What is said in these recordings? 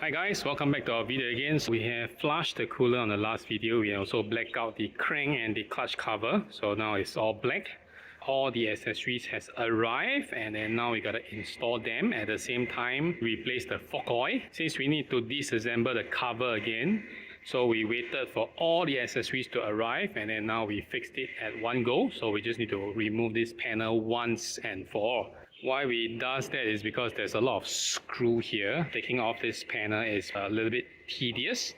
Hi guys, welcome back to our video again. So we have flushed the cooler on the last video. We also blacked out the crank and the clutch cover. So now it's all black. All the accessories has arrived, and then now we gotta install them. At the same time, replace the fork oil. Since we need to disassemble the cover again, so we waited for all the accessories to arrive, and then now we fixed it at one go. So we just need to remove this panel once and for all. Why we does that is because there's a lot of screw here. Taking off this panel is a little bit tedious.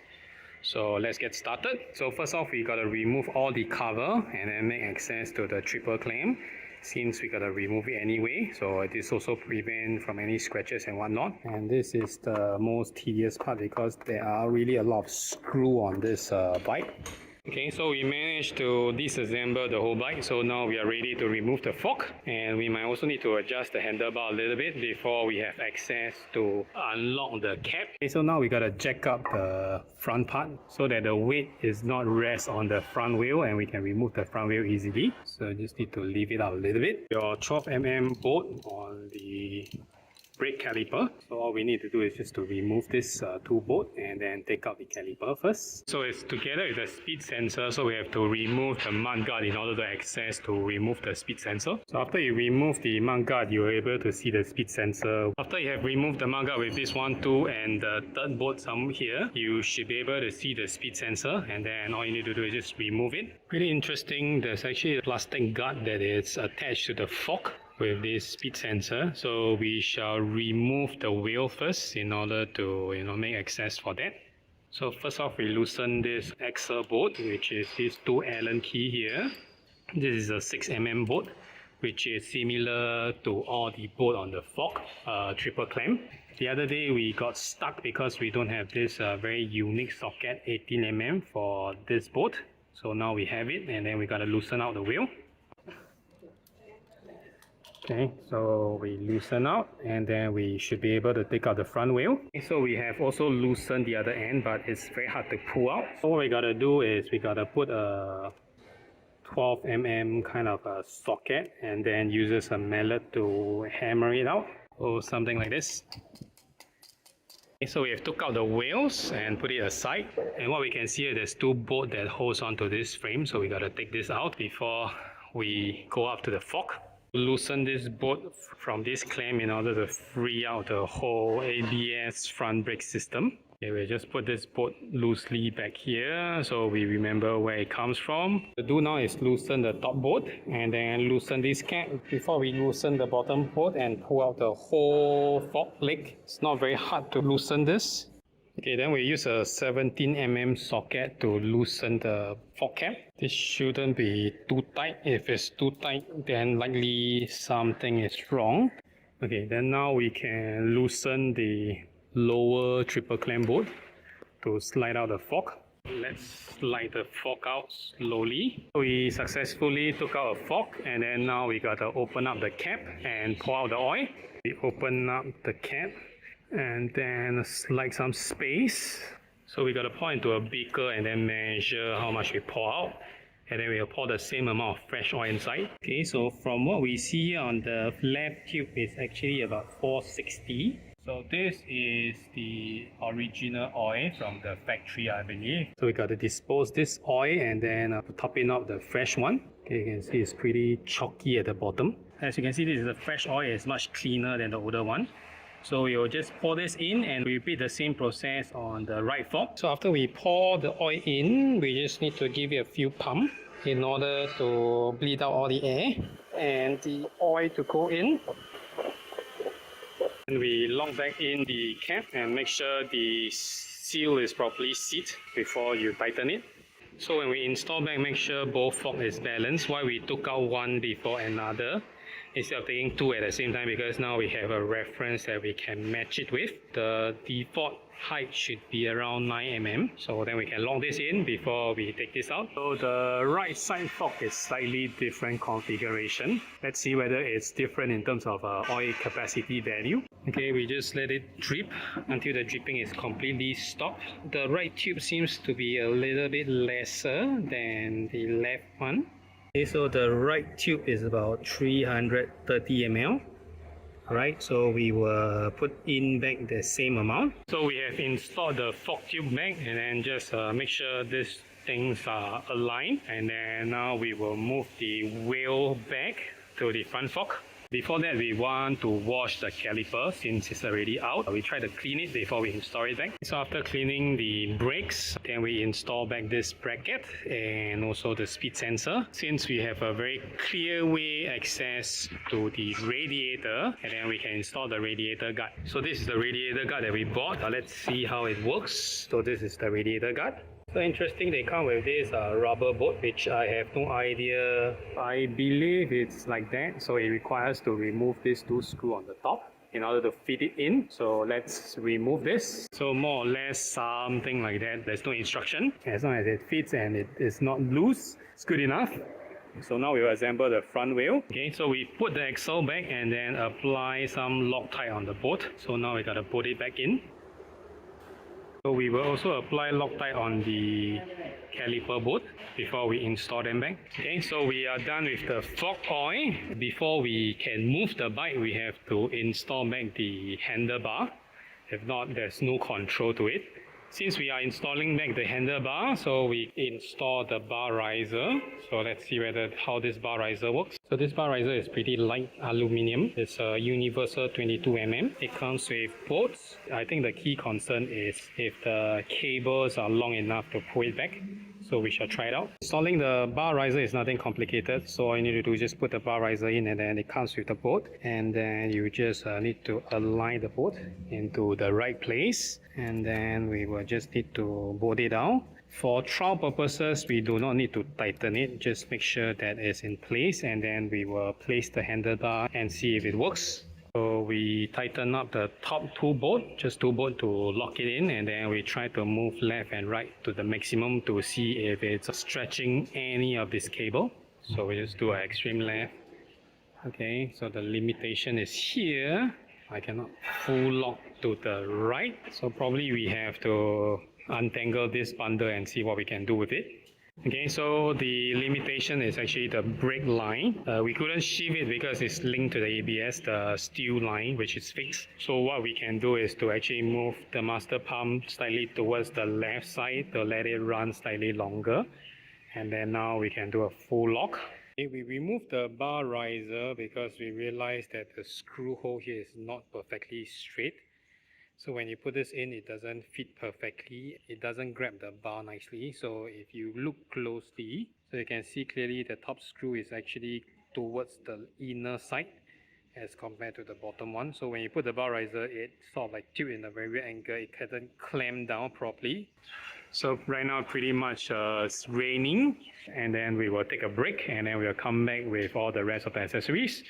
So let's get started. So first off, we gotta remove all the cover and then make access to the triple clamp, since we gotta remove it anyway. So this also prevent from any scratches and whatnot. And this is the most tedious part because there are really a lot of screw on this bike. Okay, so we managed to disassemble the whole bike, so now we are ready to remove the fork, and we might also need to adjust the handlebar a little bit before we have access to unlock the cap. Okay, so now we gotta jack up the front part so that the weight is not rest on the front wheel and we can remove the front wheel easily. So just need to leave it out a little bit. Your 12mm bolt on the brake caliper. So all we need to do is just to remove this two bolt and then take out the caliper first. So it's together with the speed sensor, so we have to remove the mud guard in order to access to remove the speed sensor. So after you remove the mud guard, you're able to see the speed sensor. After you have removed the mud guard with this one, two, and the third bolt some here, you should be able to see the speed sensor, and then all you need to do is just remove it. Pretty interesting, there's actually a plastic guard that is attached to the fork with this speed sensor. So we shall remove the wheel first in order to make access for that. So first off, we loosen this axle bolt, which is this two Allen key here. This is a 6mm bolt, which is similar to all the bolt on the fork triple clamp. The other day we got stuck because we don't have this very unique socket 18mm for this bolt. So now we have it, and then we gotta loosen out the wheel. Okay, so we loosen out, and then we should be able to take out the front wheel. Okay, so we have also loosened the other end, but it's very hard to pull out. So what we gotta do is we gotta put a 12mm kind of a socket and then uses a mallet to hammer it out, or something like this. Okay, so we have took out the wheels and put it aside, and what we can see is there's two bolts that holds onto this frame, so we gotta take this out before we go up to the fork. Loosen this bolt from this clamp in order to free out the whole ABS front brake system. Okay, we'll just put this bolt loosely back here so we remember where it comes from. To do now is loosen the top bolt and then loosen this cap before we loosen the bottom bolt and pull out the whole fork leg. It's not very hard to loosen this. Okay, then we use a 17mm socket to loosen the fork cap. This shouldn't be too tight. If it's too tight, then likely something is wrong. Okay, then now we can loosen the lower triple clamp bolt to slide out the fork. Let's slide the fork out slowly. We successfully took out a fork, and then now we gotta open up the cap and pour out the oil. We open up the cap and then slide some space. So we gotta pour into a beaker and then measure how much we pour out, and then we'll pour the same amount of fresh oil inside. Okay, so from what we see on the left tube is actually about 460. So this is the original oil from the factory, I believe. So we gotta dispose this oil and then top it up the fresh one. Okay, you can see it's pretty chalky at the bottom. As you can see, this is the fresh oil. It's much cleaner than the older one. So we will just pour this in and repeat the same process on the right fork. So after we pour the oil in, we just need to give it a few pumps in order to bleed out all the air and the oil to go in. And we lock back in the cap and make sure the seal is properly seated before you tighten it. So when we install back, make sure both forks is balanced. Why we took out one before another instead of taking two at the same time, because now we have a reference that we can match it with. The default height should be around 9mm, so then we can lock this in before we take this out. So the right side fork is slightly different configuration. Let's see whether it's different in terms of oil capacity value. Okay, we just let it drip until the dripping is completely stopped. The right tube seems to be a little bit lesser than the left one. Okay, so the right tube is about 330 ml. Right, so we will put in back the same amount. So we have installed the fork tube back, and then just make sure these things are aligned, and then now we will move the wheel back to the front fork. Before that, we want to wash the caliper since it's already out. We try to clean it before we install it back. So after cleaning the brakes, then we install back this bracket and also the speed sensor. Since we have a very clear way access to the radiator, and then we can install the radiator guard. So this is the radiator guard that we bought. Let's see how it works. So this is the radiator guard. So interesting, they come with this rubber bolt, which I have no idea. I believe it's like that, so it requires to remove these two screws on the top in order to fit it in. So let's remove this. So more or less something like that. There's no instruction. As long as it fits and it is not loose, it's good enough. So now we will assemble the front wheel. Okay, so we put the axle back and then apply some Loctite on the bolt. So now we gotta put it back in. So we will also apply Loctite on the caliper bolt before we install them back. Okay, so we are done with the fork oil. Before we can move the bike, we have to install back the handlebar. If not, there's no control to it. Since we are installing back the handlebar, so we install the bar riser. So let's see how this bar riser works. So this bar riser is pretty light aluminium. It's a universal 22mm. It comes with bolts. I think the key concern is if the cables are long enough to pull it back. So we shall try it out. Installing the bar riser is nothing complicated. So all you need to do is just put the bar riser in, and then it comes with the bolt. And then you just need to align the bolt into the right place. And then we will just need to bolt it down. For trial purposes, we do not need to tighten it. Just make sure that it's in place, and then we will place the handlebar and see if it works. So we tighten up the top two bolts, just two bolts to lock it in, and then we try to move left and right to the maximum to see if it's stretching any of this cable. So we just do an extreme left. Okay, so the limitation is here. I cannot full lock to the right, so probably we have to untangle this bundle and see what we can do with it. Okay, so the limitation is actually the brake line. We couldn't shift it because it's linked to the ABS, the steel line, which is fixed. So what we can do is to actually move the master pump slightly towards the left side to let it run slightly longer. And then now we can do a full lock. Okay, we removed the bar riser because we realized that the screw hole here is not perfectly straight. So when you put this in, it doesn't fit perfectly. It doesn't grab the bar nicely. So if you look closely, so you can see clearly the top screw is actually towards the inner side as compared to the bottom one. So when you put the bar riser, it sort of like tilt in a very weird angle. It couldn't clamp down properly. So right now pretty much it's raining, and then we will take a break, and then we will come back with all the rest of the accessories.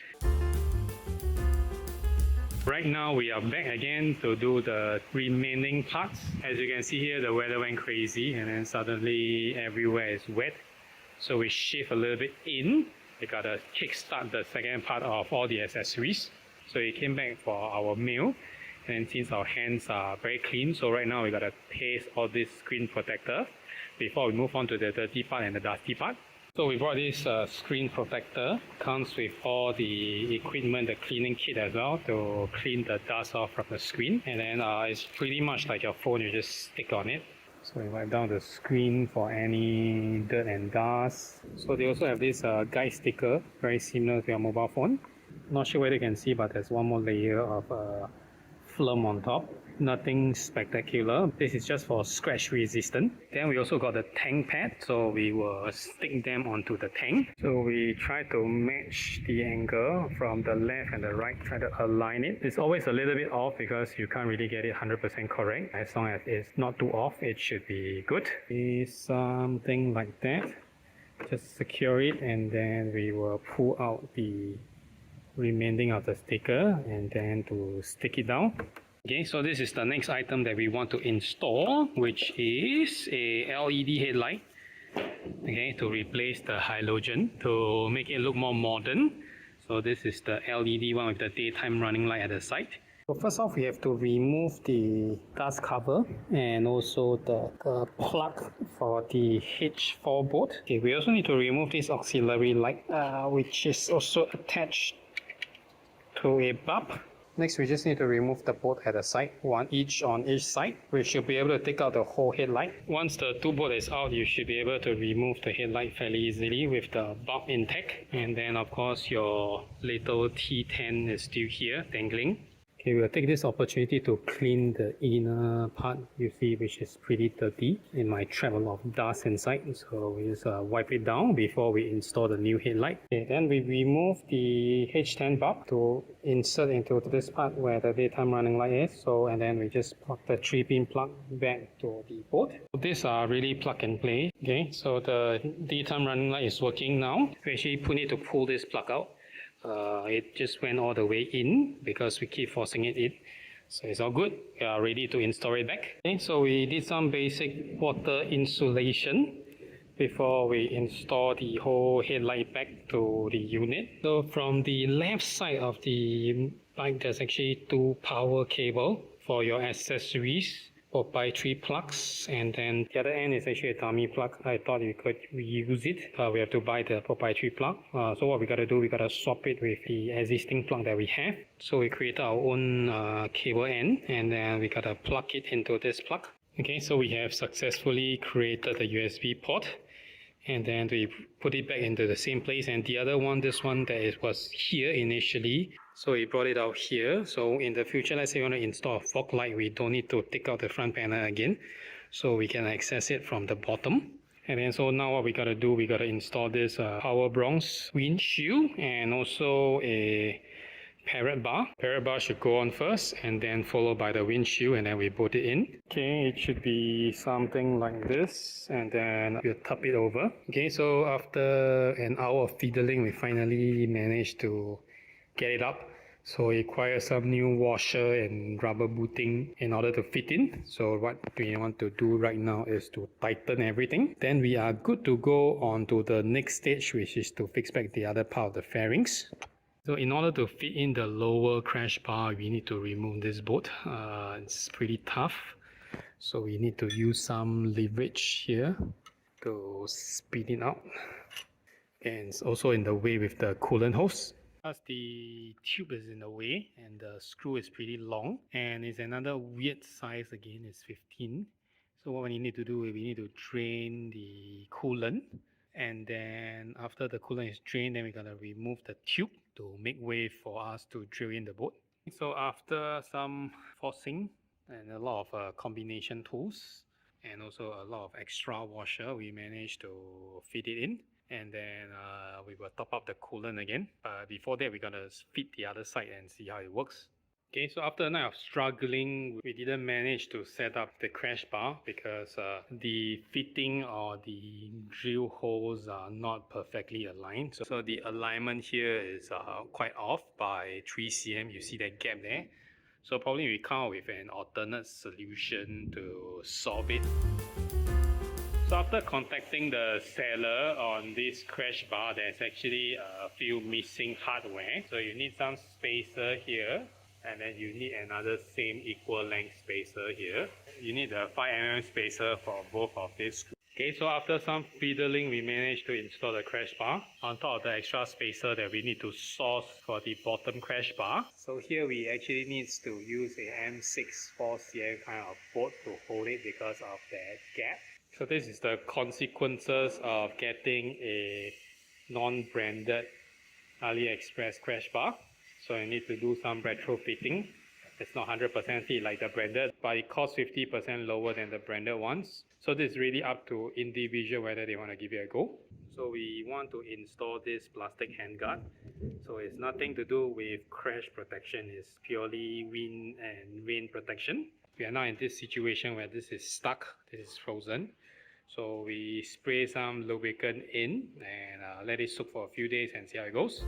Right now we are back again to do the remaining parts. As you can see here, the weather went crazy, and then suddenly everywhere is wet. So we shift a little bit in. We gotta kickstart the second part of all the accessories. So we came back for our meal, and since our hands are very clean, so right now we gotta paste all this screen protector before we move on to the dirty part and the dusty part. So we brought this screen protector. Comes with all the equipment, the cleaning kit as well, to clean the dust off from the screen. And then it's pretty much like your phone, you just stick on it. So we wipe down the screen for any dirt and dust. So they also have this guide sticker, very similar to your mobile phone. Not sure whether you can see, but there's one more layer of film on top. Nothing spectacular. This is just for scratch resistant. Then we also got the tank pad, so we will stick them onto the tank. So we try to match the angle from the left and the right, try to align it. It's always a little bit off because you can't really get it 100% correct. As long as it's not too off, it should be good. It's something like that. Just secure it, and then we will pull out the remaining of the sticker and then to stick it down. Okay, so this is the next item that we want to install, which is a LED headlight. Okay, to replace the halogen to make it look more modern. So this is the LED one with the daytime running light at the side. So first off, we have to remove the dust cover and also the plug for the H4 board. Okay, we also need to remove this auxiliary light, which is also attached to a bulb. Next, we just need to remove the bolt at the side, one each on each side. We should be able to take out the whole headlight. Once the two bolt is out, you should be able to remove the headlight fairly easily with the bulb intact. And then of course your little T10 is still here, dangling. Okay, we'll take this opportunity to clean the inner part, you see, which is pretty dirty. It might trap a lot of dust inside, so we just wipe it down before we install the new headlight. Okay, then we remove the H10 bulb to insert into this part where the daytime running light is. And then we just plug the 3-pin plug back to the board. These are really plug and play. Okay, so the daytime running light is working now. We actually need to pull this plug out. It just went all the way in because we keep forcing it in. So it's all good. We are ready to install it back. Okay, so we did some basic water insulation before we install the whole headlight back to the unit. So from the left side of the bike, there's actually 2 power cable for your accessories. 4x3 plugs, and then the other end is actually a dummy plug. I thought you could reuse it. We have to buy the 4x3 plug. So what we gotta do, we gotta swap it with the existing plug that we have. So we create our own cable end, and then we gotta plug it into this plug. Okay, so we have successfully created the USB port, and then we put it back into the same place. And the other one, this one that was here initially, so we brought it out here. So in the future, let's say you want to install a fog light, we don't need to take out the front panel again. So we can access it from the bottom. And then so now what we gotta do, we gotta install this Power Bronze windshield and also a parrot bar. Parrot bar should go on first and then followed by the windshield, and then we put it in. Okay, it should be something like this, and then we'll tap it over. Okay, so after an hour of fiddling, we finally managed to get it up. So it requires some new washer and rubber booting in order to fit in. So what we want to do right now is to tighten everything. Then we are good to go on to the next stage, which is to fix back the other part of the fairings. So in order to fit in the lower crash bar, we need to remove this bolt. It's pretty tough. So we need to use some leverage here to speed it out. And it's also in the way with the coolant hose. Plus the tube is in the way and the screw is pretty long. And it's another weird size again, it's 15. So what we need to do is we need to drain the coolant. And then after the coolant is drained, then we're gonna remove the tube to make way for us to drill in the bolt. So after some forcing and a lot of combination tools and also a lot of extra washer, we managed to fit it in. And then we will top up the coolant again. Before that, we're gonna fit the other side and see how it works. Okay, so after a night of struggling, we didn't manage to set up the crash bar because the fitting or the drill holes are not perfectly aligned. So the alignment here is quite off by 3 cm. You see that gap there. So probably we come up with an alternate solution to solve it. So after contacting the seller on this crash bar, there's actually a few missing hardware. So you need some spacer here. And then you need another same equal length spacer here. You need a 5mm spacer for both of these. Okay, so after some fiddling, we managed to install the crash bar on top of the extra spacer that we need to source for the bottom crash bar. So here we actually need to use a M6 4cm kind of bolt to hold it because of that gap. So this is the consequences of getting a non-branded AliExpress crash bar. So you need to do some retrofitting. It's not 100% fit like the branded, but it costs 50% lower than the branded ones. So this is really up to individual whether they want to give it a go. So we want to install this plastic handguard. So it's nothing to do with crash protection. It's purely wind and rain protection. We are now in this situation where this is stuck, this is frozen. So we spray some lubricant in and let it soak for a few days and see how it goes.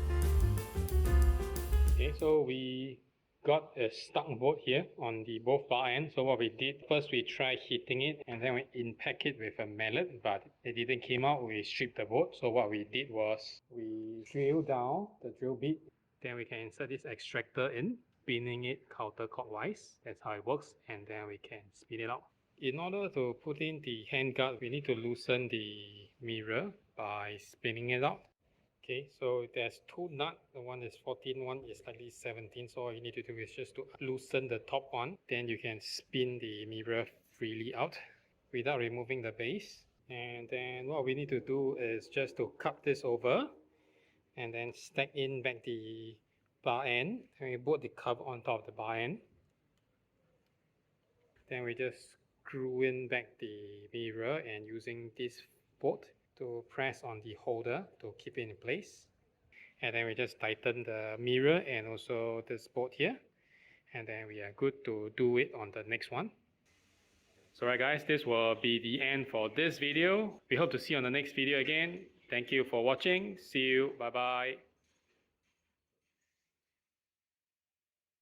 Okay, so we got a stuck bolt here on the both bar ends. So what we did, first we tried heating it and then we impact it with a mallet, but it didn't come out. We stripped the bolt. So what we did was we drill down the drill bit. Then we can insert this extractor in, spinning it counterclockwise. That's how it works. And then we can spin it out. In order to put in the handguard, we need to loosen the mirror by spinning it out. Okay, so there's two nuts. The one is 14, one is slightly 17. So all you need to do is just to loosen the top one. Then you can spin the mirror freely out without removing the base. And then what we need to do is just to cup this over and then stack in back the bar end. And we put the cover on top of the bar end. Then we just screw in back the mirror and using this bolt to press on the holder to keep it in place. And then we just tighten the mirror and also this bolt here. And then we are good to do it on the next one. So alright guys, this will be the end for this video. We hope to see you on the next video again. Thank you for watching. See you. Bye bye.